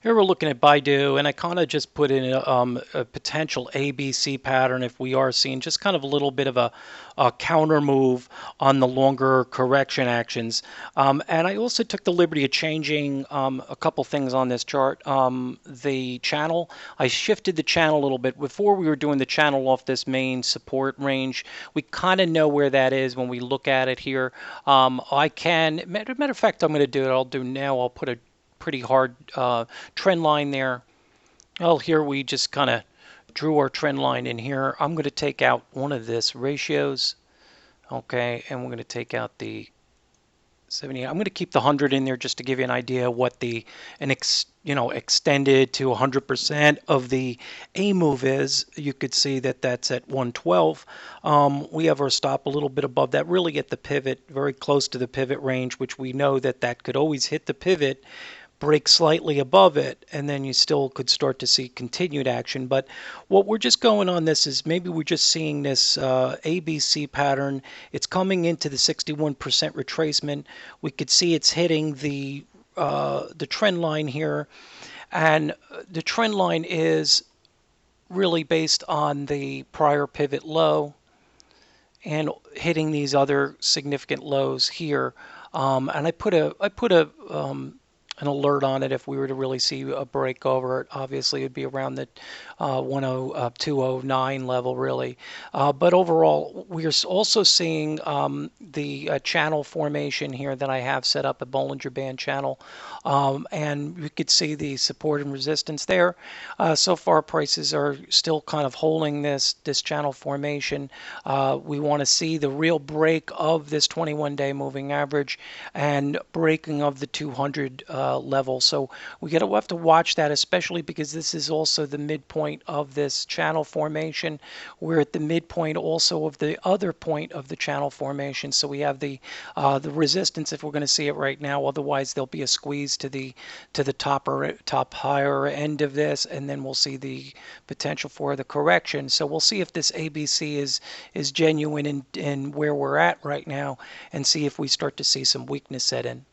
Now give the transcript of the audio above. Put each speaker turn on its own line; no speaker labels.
Here we're looking at Baidu, and I kind of just put in a potential ABC pattern if we are seeing just kind of a little bit of a counter move on the longer correction actions. And I also took the liberty of changing a couple things on this chart. The channel, I shifted the channel a little bit. Before we were doing the channel off this main support range, we kind of know where that is when we look at it here. Matter of fact, I'm going to do it. I'll do now. I'll put a pretty hard trend line there. Well, here we just kind of drew our trend line in here. I'm going to take out one of this ratios, okay, and we're going to take out the 70. I'm going to keep the 100 in there just to give you an idea what extended to 100% of the A move is. You could see that that's at 112. We have our stop a little bit above that, really at the pivot, very close to the pivot range, which we know that could always hit the pivot, break slightly above it, and then you still could start to see continued action. But what we're just going on this is maybe we're just seeing this ABC pattern. It's coming into the 61% retracement. We could see it's hitting the trend line here, and the trend line is really based on the prior pivot low and hitting these other significant lows here. And I put an alert on it if we were to really see a break over it. Obviously, it'd be around the 209 level, really. But overall, we are also seeing the channel formation here that I have set up, a Bollinger Band channel. And you could see the support and resistance there. So far, prices are still kind of holding this channel formation. We want to see the real break of this 21-day moving average and breaking of the 200 level. So we'll have to watch that, especially because this is also the midpoint of this channel formation. We're at the midpoint also of the other point of the channel formation. So we have the resistance if we're going to see it right now. Otherwise, there'll be a squeeze to the top higher end of this, and then we'll see the potential for the correction. So we'll see if this ABC is genuine in where we're at right now, and see if we start to see some weakness set in.